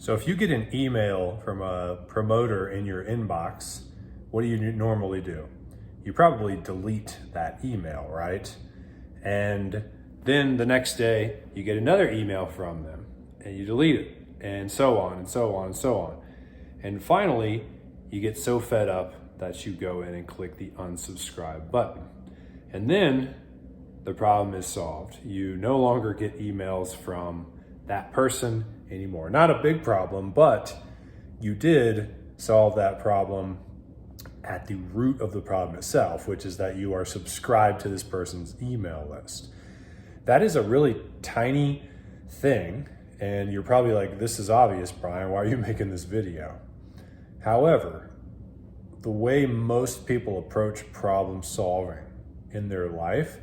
So if you get an email from a promoter in your inbox, what do you normally do? You probably delete that email, right? And then the next day you get another email from them and you delete it, and so on and so on and so on. And finally, you get so fed up that you go in and click the unsubscribe button. And then the problem is solved. You no longer get emails from that person anymore. Not a big problem, but you did solve that problem at the root of the problem itself, which is that you are subscribed to this person's email list. That is a really tiny thing, and you're probably like, this is obvious, Brian, why are you making this video? However, the way most people approach problem solving in their life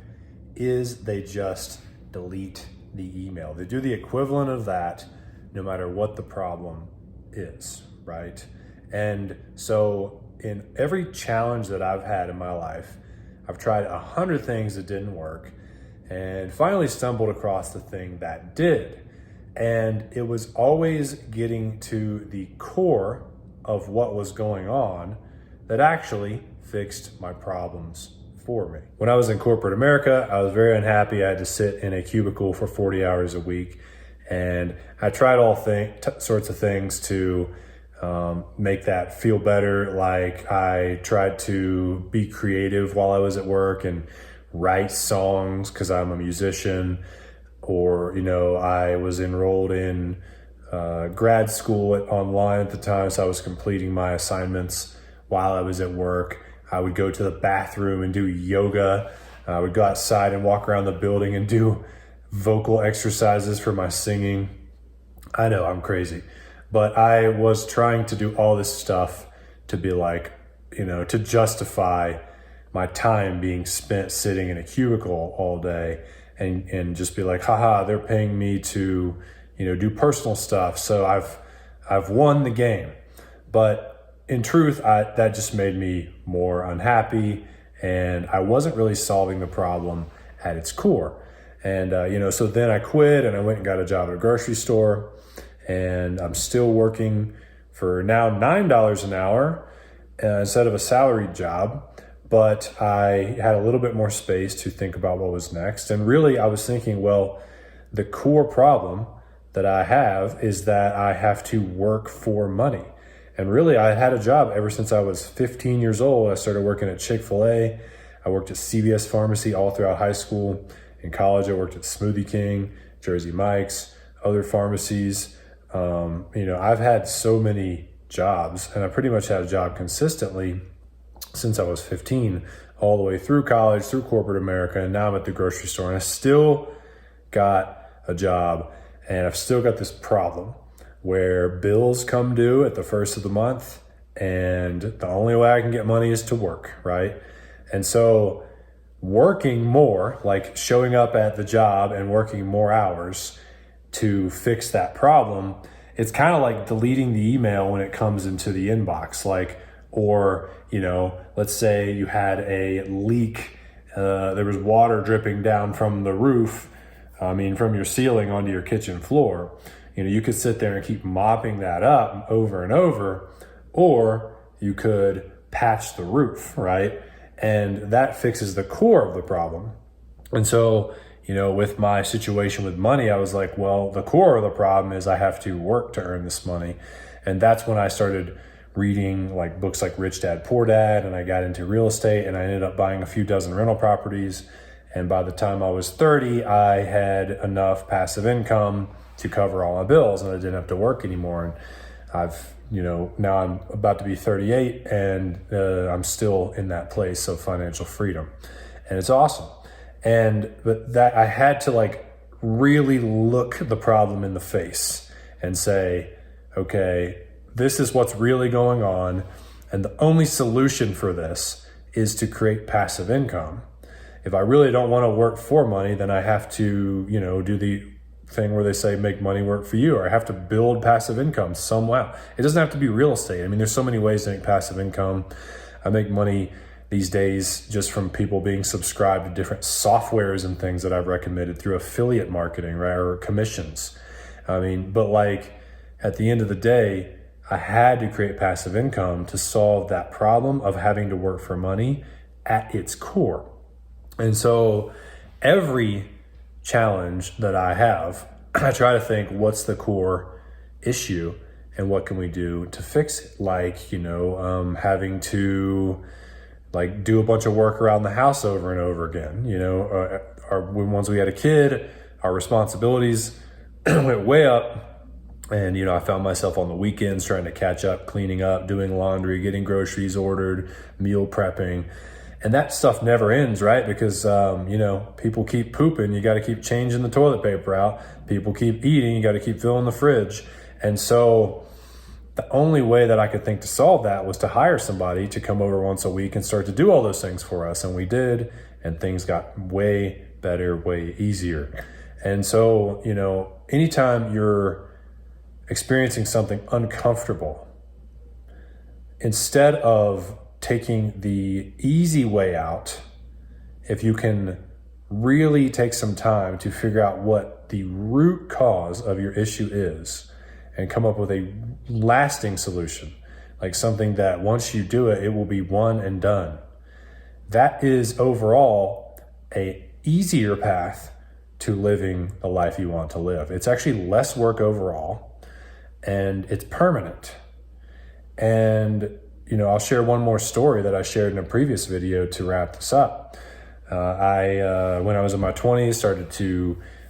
is they just delete the email. They do the equivalent of that no matter what the problem is, right? And so in every challenge that I've had in my life, I've tried 100 things that didn't work and finally stumbled across the thing that did. And it was always getting to the core of what was going on that actually fixed my problems for me. When I was in corporate America, I was very unhappy. I had to sit in a cubicle for 40 hours a week. And I tried all sorts of things to make that feel better. Like I tried to be creative while I was at work and write songs because I'm a musician. Or, I was enrolled in grad school online at the time, so I was completing my assignments while I was at work. I would go to the bathroom and do yoga. I would go outside and walk around the building and do vocal exercises for my singing. I know, I'm crazy. But I was trying to do all this stuff to be like, to justify my time being spent sitting in a cubicle all day and just be like, haha, they're paying me to, do personal stuff. So I've won the game. But in truth, that just made me more unhappy, and I wasn't really solving the problem at its core. And, so then I quit and I went and got a job at a grocery store, and I'm still working for now $9 an hour instead of a salaried job. But I had a little bit more space to think about what was next. And really I was thinking, well, the core problem that I have is that I have to work for money. And really, I had a job ever since I was 15 years old. I started working at Chick-fil-A. I worked at CVS Pharmacy all throughout high school. In college, I worked at Smoothie King, Jersey Mike's, other pharmacies. I've had so many jobs, and I pretty much had a job consistently since I was 15, all the way through college, through corporate America, and now I'm at the grocery store. And I still got a job, and I've still got this problem where bills come due at the first of the month, and the only way I can get money is to work, right? And so working more, like showing up at the job and working more hours to fix that problem, it's kind of like deleting the email when it comes into the inbox. Or let's say you had a leak, there was water dripping down from the roof, from your ceiling onto your kitchen floor. You could sit there and keep mopping that up over and over, or you could patch the roof, right? And that fixes the core of the problem. And so, with my situation with money, I was like, well, the core of the problem is I have to work to earn this money. And that's when I started reading books like Rich Dad, Poor Dad, and I got into real estate, and I ended up buying a few dozen rental properties. And by the time I was 30, I had enough passive income to cover all my bills, and I didn't have to work anymore. And I've, now I'm about to be 38, and I'm still in that place of financial freedom, and it's awesome. But that I had to really look the problem in the face and say, okay, this is what's really going on, and the only solution for this is to create passive income. If I really don't want to work for money, then I have to, do the thing where they say make money work for you, or I have to build passive income somehow. It doesn't have to be real estate. There's so many ways to make passive income. I make money these days just from people being subscribed to different softwares and things that I've recommended through affiliate marketing, right, or commissions. But at the end of the day, I had to create passive income to solve that problem of having to work for money at its core. And so every challenge that I have, I try to think, what's the core issue and what can we do to fix it? Like, having to like do a bunch of work around the house over and over again. Once we had a kid, our responsibilities went way up. And, I found myself on the weekends trying to catch up, cleaning up, doing laundry, getting groceries ordered, meal prepping. And that stuff never ends, right? Because, people keep pooping. You got to keep changing the toilet paper out. People keep eating. You got to keep filling the fridge. And so the only way that I could think to solve that was to hire somebody to come over once a week and start to do all those things for us. And we did. And things got way better, way easier. And so, anytime you're experiencing something uncomfortable, instead of taking the easy way out, if you can really take some time to figure out what the root cause of your issue is and come up with a lasting solution, like something that once you do it, it will be one and done. That is overall a easier path to living the life you want to live. It's actually less work overall, and it's permanent. And, I'll share one more story that I shared in a previous video to wrap this up. When I was in my 20s,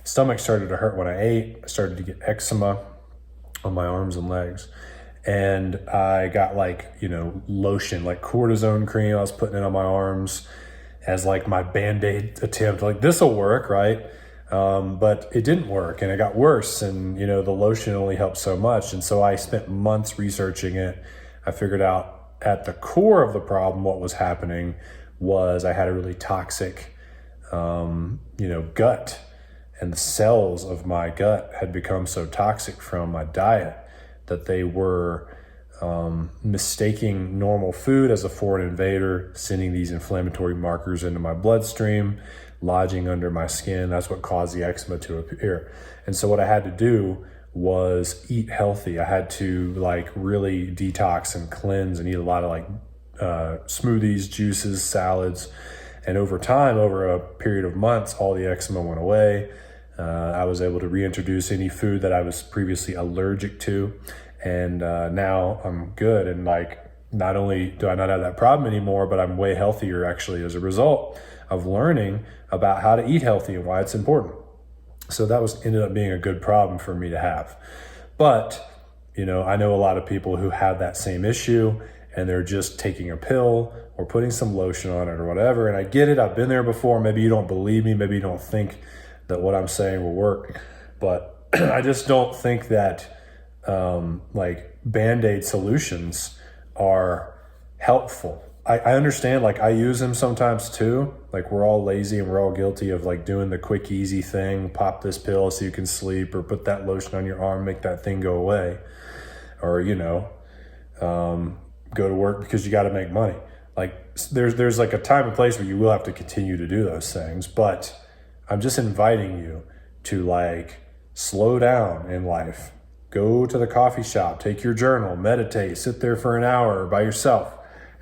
stomach started to hurt when I ate. I started to get eczema on my arms and legs. And I got lotion, like cortisone cream. I was putting it on my arms as like my Band-Aid attempt, like this will work, right? But it didn't work, and it got worse, and the lotion only helped so much. And so I spent months researching it. I figured out at the core of the problem what was happening was I had a really toxic gut, and the cells of my gut had become so toxic from my diet that they were mistaking normal food as a foreign invader, sending these inflammatory markers into my bloodstream, lodging under my skin. That's what caused the eczema to appear. And so what I had to do was eat healthy. I had to really detox and cleanse and eat a lot of smoothies, juices, salads. And over time, over a period of months, all the eczema went away. I was able to reintroduce any food that I was previously allergic to. And now I'm good. And not only do I not have that problem anymore, but I'm way healthier actually as a result of learning about how to eat healthy and why it's important. So that ended up being a good problem for me to have. But, I know a lot of people who have that same issue and they're just taking a pill or putting some lotion on it or whatever. And I get it. I've been there before. Maybe you don't believe me. Maybe you don't think that what I'm saying will work. But I just don't think that Band-Aid solutions are helpful. I understand, I use them sometimes too. We're all lazy and we're all guilty of doing the quick, easy thing, pop this pill so you can sleep, or put that lotion on your arm, make that thing go away. Or, go to work because you got to make money. There's a time and place where you will have to continue to do those things. But I'm just inviting you to slow down in life. Go to the coffee shop, take your journal, meditate, sit there for an hour by yourself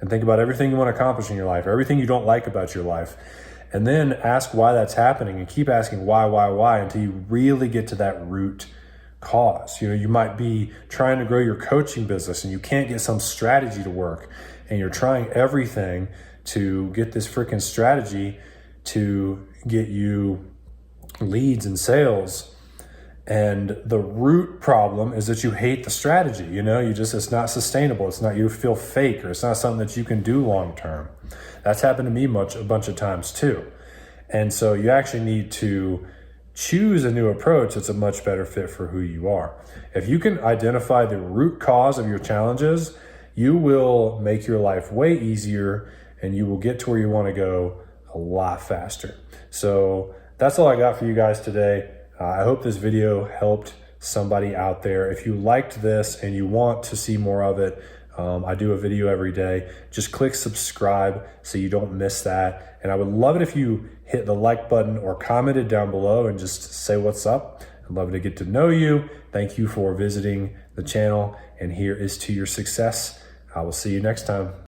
and think about everything you want to accomplish in your life, or everything you don't like about your life. And then ask why that's happening, and keep asking why until you really get to that root cause. You might be trying to grow your coaching business and you can't get some strategy to work, and you're trying everything to get this freaking strategy to get you leads and sales. And the root problem is that you hate the strategy. It's not sustainable. It's not, you feel fake, or it's not something that you can do long term. That's happened to me a bunch of times too. And so you actually need to choose a new approach that's a much better fit for who you are. If you can identify the root cause of your challenges, you will make your life way easier, and you will get to where you want to go a lot faster. So that's all I got for you guys today. I hope this video helped somebody out there. If you liked this and you want to see more of it, I do a video every day. Just click subscribe so you don't miss that. And I would love it if you hit the like button or commented down below and just say what's up. I'd love to get to know you. Thank you for visiting the channel, and here is to your success. I will see you next time.